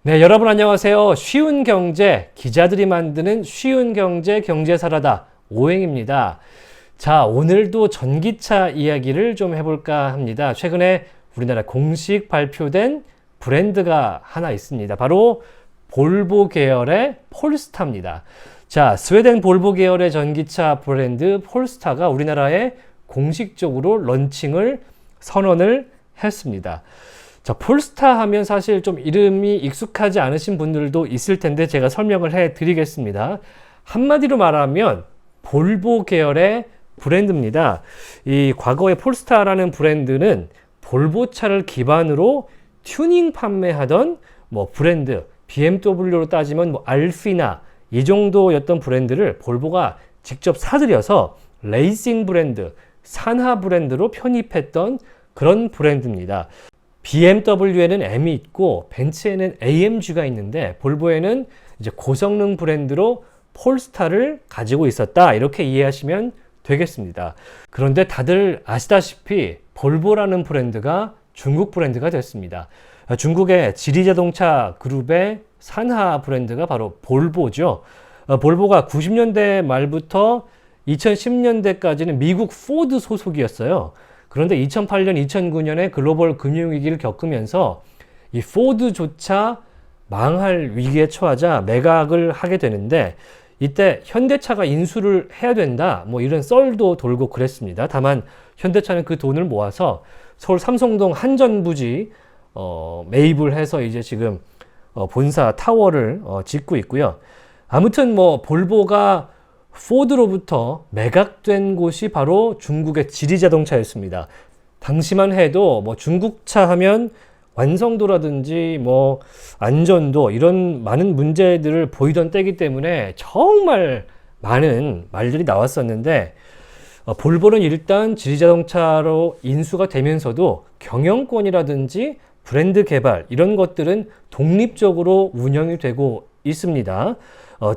네, 여러분 안녕하세요. 쉬운 경제, 기자들이 만드는 쉬운 경제, 경제사라다 오행입니다. 자, 오늘도 전기차 이야기를 좀 해볼까 합니다. 최근에 우리나라 공식 발표된 브랜드가 하나 있습니다. 바로 볼보 계열의 폴스타입니다. 자, 스웨덴 볼보 계열의 전기차 브랜드 폴스타가 우리나라에 공식적으로 런칭을 선언을 했습니다. 자, 폴스타 하면 사실 좀 이름이 익숙하지 않으신 분들도 있을 텐데 제가 설명을 해 드리겠습니다. 한마디로 말하면 볼보 계열의 브랜드입니다. 이 과거의 폴스타라는 브랜드는 볼보 차를 기반으로 튜닝 판매하던 브랜드, BMW로 따지면 알피나 이 정도였던 브랜드를 볼보가 직접 사들여서 레이싱 브랜드, 산하 브랜드로 편입했던 그런 브랜드입니다. BMW에는 M이 있고 벤츠에는 AMG가 있는데 볼보에는 이제 고성능 브랜드로 폴스타를 가지고 있었다, 이렇게 이해하시면 되겠습니다. 그런데 다들 아시다시피 볼보라는 브랜드가 중국 브랜드가 됐습니다. 중국의 지리자동차 그룹의 산하 브랜드가 바로 볼보죠. 볼보가 90년대 말부터 2010년대까지는 미국 포드 소속이었어요. 그런데 2008년, 2009년에 글로벌 금융위기를 겪으면서 이 포드조차 망할 위기에 처하자 매각을 하게 되는데, 이때 현대차가 인수를 해야 된다, 이런 썰도 돌고 그랬습니다. 다만 현대차는 그 돈을 모아서 서울 삼성동 한전부지 매입을 해서 이제 지금 본사 타워를 짓고 있고요. 아무튼 볼보가 포드로부터 매각된 곳이 바로 중국의 지리자동차였습니다. 당시만 해도 중국차 하면 완성도라든지 안전도 이런 많은 문제들을 보이던 때이기 때문에 정말 많은 말들이 나왔었는데, 볼보는 일단 지리자동차로 인수가 되면서도 경영권이라든지 브랜드 개발 이런 것들은 독립적으로 운영이 되고 있습니다.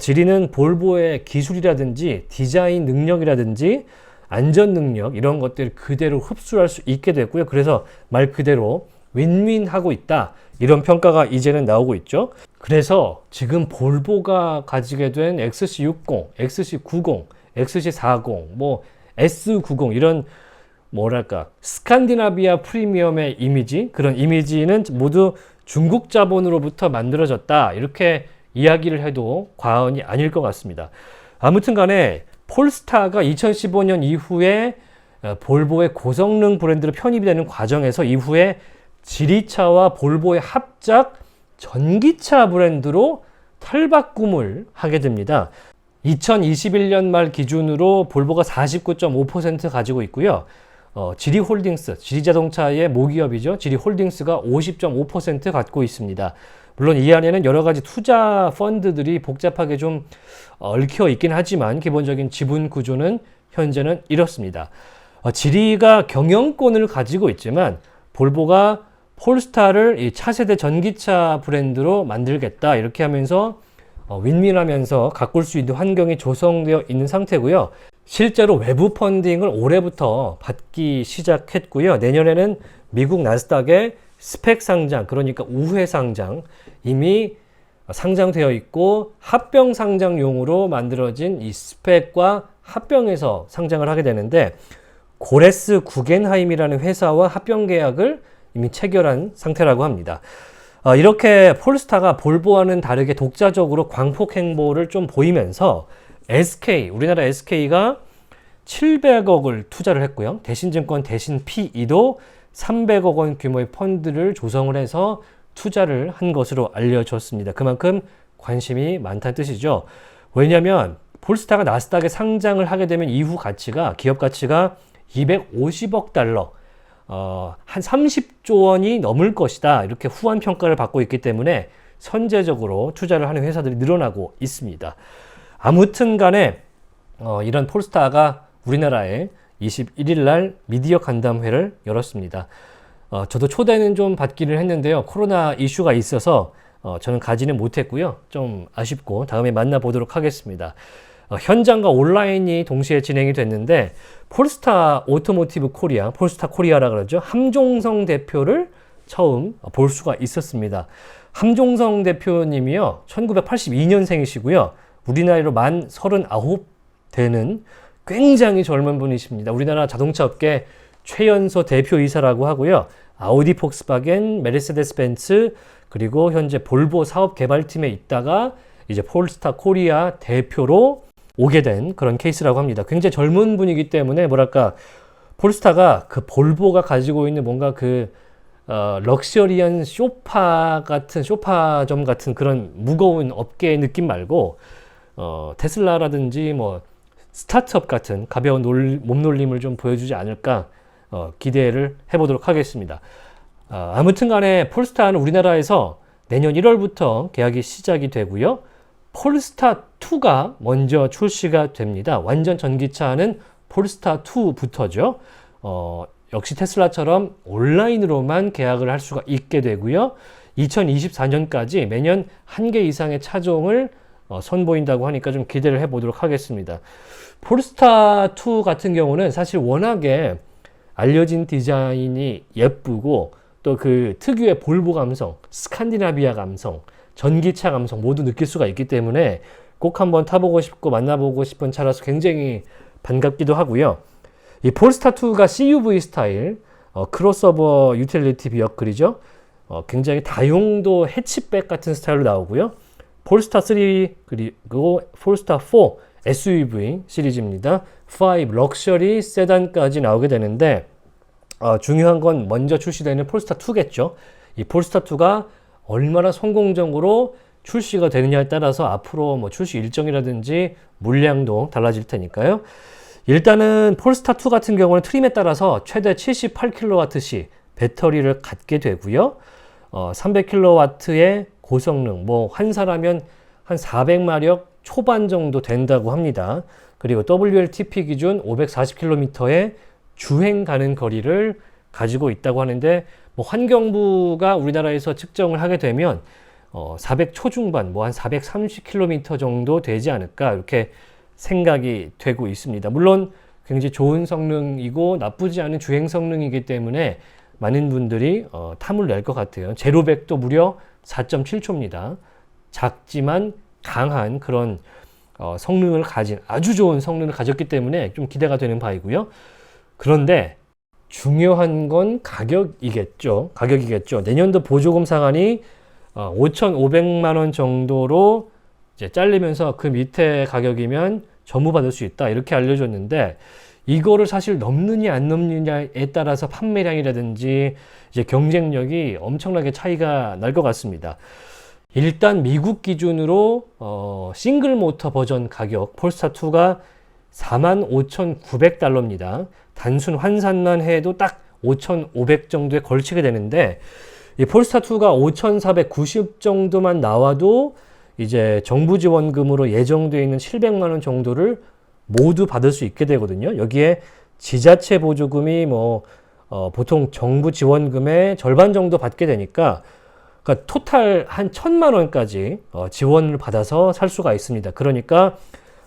지리는 볼보의 기술이라든지 디자인 능력이라든지 안전 능력 이런 것들을 그대로 흡수할 수 있게 됐고요. 그래서 말 그대로 윈윈하고 있다, 이런 평가가 이제는 나오고 있죠. 그래서 지금 볼보가 가지게 된 XC60, XC90, XC40, S90 이런 스칸디나비아 프리미엄의 이미지, 그런 이미지는 모두 중국 자본으로부터 만들어졌다, 이렇게 이야기를 해도 과언이 아닐 것 같습니다. 아무튼 간에 폴스타가 2015년 이후에 볼보의 고성능 브랜드로 편입이 되는 과정에서 이후에 지리차와 볼보의 합작 전기차 브랜드로 탈바꿈을 하게 됩니다. 2021년 말 기준으로 볼보가 49.5% 가지고 있고요. 지리홀딩스, 지리자동차의 모기업이죠. 지리홀딩스가 50.5% 갖고 있습니다. 물론 이 안에는 여러 가지 투자 펀드들이 복잡하게 좀 얽혀 있긴 하지만 기본적인 지분 구조는 현재는 이렇습니다. 지리가 경영권을 가지고 있지만 볼보가 폴스타를 이 차세대 전기차 브랜드로 만들겠다, 이렇게 하면서 윈윈하면서 가꿀 수 있는 환경이 조성되어 있는 상태고요. 실제로 외부 펀딩을 올해부터 받기 시작했고요. 내년에는 미국 나스닥의 스펙 상장, 그러니까 우회 상장, 이미 상장되어 있고 합병 상장용으로 만들어진 이 스펙과 합병해서 상장을 하게 되는데, 고레스 구겐하임이라는 회사와 합병 계약을 이미 체결한 상태라고 합니다. 이렇게 폴스타가 볼보와는 다르게 독자적으로 광폭 행보를 좀 보이면서 SK, 우리나라 SK가 700억을 투자를 했고요. 대신증권, 대신 PE도 300억 원 규모의 펀드를 조성을 해서 투자를 한 것으로 알려졌습니다. 그만큼 관심이 많다는 뜻이죠. 왜냐하면 폴스타가 나스닥에 상장을 하게 되면 이후 가치가, 기업 가치가 250억 달러, 한 30조 원이 넘을 것이다, 이렇게 후한 평가를 받고 있기 때문에 선제적으로 투자를 하는 회사들이 늘어나고 있습니다. 아무튼 간에 이런 폴스타가 우리나라에 21일 날 미디어 간담회를 열었습니다. 저도 초대는 좀 받기를 했는데요. 코로나 이슈가 있어서 저는 가지는 못했고요. 좀 아쉽고 다음에 만나보도록 하겠습니다. 현장과 온라인이 동시에 진행이 됐는데 폴스타 오토모티브 코리아, 폴스타 코리아라 그러죠. 함종성 대표를 처음 볼 수가 있었습니다. 함종성 대표님이요, 1982년생이시고요. 우리 나이로 만 39 되는 굉장히 젊은 분이십니다. 우리나라 자동차 업계 최연소 대표이사라고 하고요. 아우디, 폭스바겐, 메르세데스 벤츠, 그리고 현재 볼보 사업 개발팀에 있다가 이제 폴스타 코리아 대표로 오게 된 그런 케이스라고 합니다. 굉장히 젊은 분이기 때문에 뭐랄까, 폴스타가 그 볼보가 가지고 있는 뭔가 그 럭셔리한 쇼파점 같은 그런 무거운 업계의 느낌 말고 테슬라라든지 뭐 스타트업 같은 가벼운 몸놀림을 좀 보여주지 않을까 기대를 해보도록 하겠습니다. 아무튼 간에 폴스타는 우리나라에서 내년 1월부터 계약이 시작이 되고요. 폴스타2가 먼저 출시가 됩니다. 완전 전기차는 폴스타2부터죠. 역시 테슬라처럼 온라인으로만 계약을 할 수가 있게 되고요. 2024년까지 매년 1개 이상의 차종을 선보인다고 하니까 좀 기대를 해보도록 하겠습니다. 폴스타2 같은 경우는 사실 워낙에 알려진 디자인이 예쁘고 또 그 특유의 볼보 감성, 스칸디나비아 감성, 전기차 감성 모두 느낄 수가 있기 때문에 꼭 한번 타보고 싶고 만나보고 싶은 차라서 굉장히 반갑기도 하고요. 이 폴스타2가 CUV 스타일 크로스오버 유틸리티 비어클이죠. 굉장히 다용도 해치백 같은 스타일로 나오고요. 폴스타3 그리고 폴스타4 SUV 시리즈입니다. 5 럭셔리 세단까지 나오게 되는데 중요한 건 먼저 출시되는 폴스타2겠죠. 이 폴스타2가 얼마나 성공적으로 출시가 되느냐에 따라서 앞으로 뭐 출시 일정이라든지 물량도 달라질 테니까요. 일단은 폴스타2 같은 경우는 트림에 따라서 최대 78kWh 배터리를 갖게 되고요. 300kW의 고성능, 뭐 환산하면 한 400마력 초반 정도 된다고 합니다. 그리고 WLTP 기준 540km의 주행 가능 거리를 가지고 있다고 하는데, 뭐 환경부가 우리나라에서 측정을 하게 되면 400 초중반, 뭐 한 430km 정도 되지 않을까 이렇게 생각이 되고 있습니다. 물론 굉장히 좋은 성능이고 나쁘지 않은 주행 성능이기 때문에 많은 분들이 탐을 낼 것 같아요. 제로백도 무려 4.7초입니다. 작지만 강한 그런 성능을 가진, 아주 좋은 성능을 가졌기 때문에 좀 기대가 되는 바이고요. 그런데 중요한 건 가격이겠죠. 내년도 보조금 상한이 5,500만 원 정도로 이제 잘리면서 그 밑에 가격이면 전무받을 수 있다 이렇게 알려줬는데, 이거를 사실 넘느냐 안 넘느냐에 따라서 판매량이라든지 이제 경쟁력이 엄청나게 차이가 날 것 같습니다. 일단 미국 기준으로 싱글 모터 버전 가격 폴스타2가 45,900달러입니다. 단순 환산만 해도 딱 5,500 정도에 걸치게 되는데, 이 폴스타2가 5,490 정도만 나와도 이제 정부 지원금으로 예정되어 있는 700만 원 정도를 모두 받을 수 있게 되거든요. 여기에 지자체 보조금이 보통 정부 지원금의 절반 정도 받게 되니까, 그러니까 토탈 한 1,000만 원까지 지원을 받아서 살 수가 있습니다. 그러니까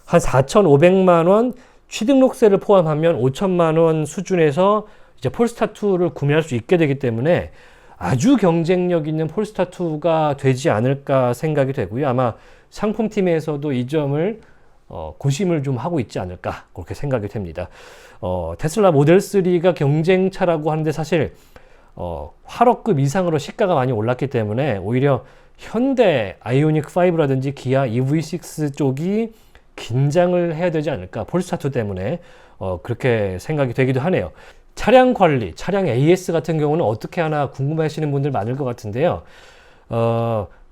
한 4,500만 원 취등록세를 포함하면 5천만 원 수준에서 이제 폴스타2를 구매할 수 있게 되기 때문에 아주 경쟁력 있는 폴스타2가 되지 않을까 생각이 되고요. 아마 상품팀에서도 이 점을 고심을 좀 하고 있지 않을까 그렇게 생각이 됩니다. 테슬라 모델 3가 경쟁차라고 하는데 사실 활업급 이상으로 시가가 많이 올랐기 때문에 오히려 현대 아이오닉 5라든지 기아 EV6 쪽이 긴장을 해야 되지 않을까, 폴스타2 때문에 그렇게 생각이 되기도 하네요. 차량 관리, 차량 AS 같은 경우는 어떻게 하나 궁금해하시는 분들 많을 것 같은데요.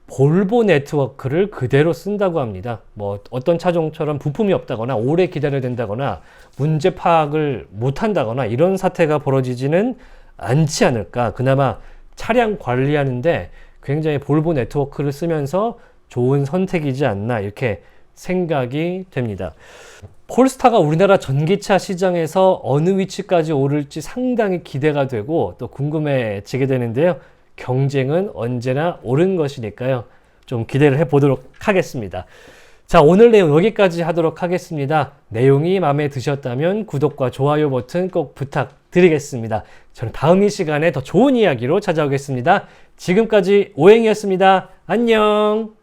볼보 네트워크를 그대로 쓴다고 합니다. 뭐 어떤 차종처럼 부품이 없다거나 오래 기다려야 된다거나 문제 파악을 못한다거나 이런 사태가 벌어지지는 않지 않을까. 그나마 차량 관리하는데 굉장히 볼보 네트워크를 쓰면서 좋은 선택이지 않나 이렇게 생각이 됩니다. 폴스타가 우리나라 전기차 시장에서 어느 위치까지 오를지 상당히 기대가 되고 또 궁금해지게 되는데요. 경쟁은 언제나 옳은 것이니까요. 좀 기대를 해보도록 하겠습니다. 자, 오늘 내용 여기까지 하도록 하겠습니다. 내용이 마음에 드셨다면 구독과 좋아요 버튼 꼭 부탁드리겠습니다. 저는 다음 이 시간에 더 좋은 이야기로 찾아오겠습니다. 지금까지 오행이었습니다. 안녕!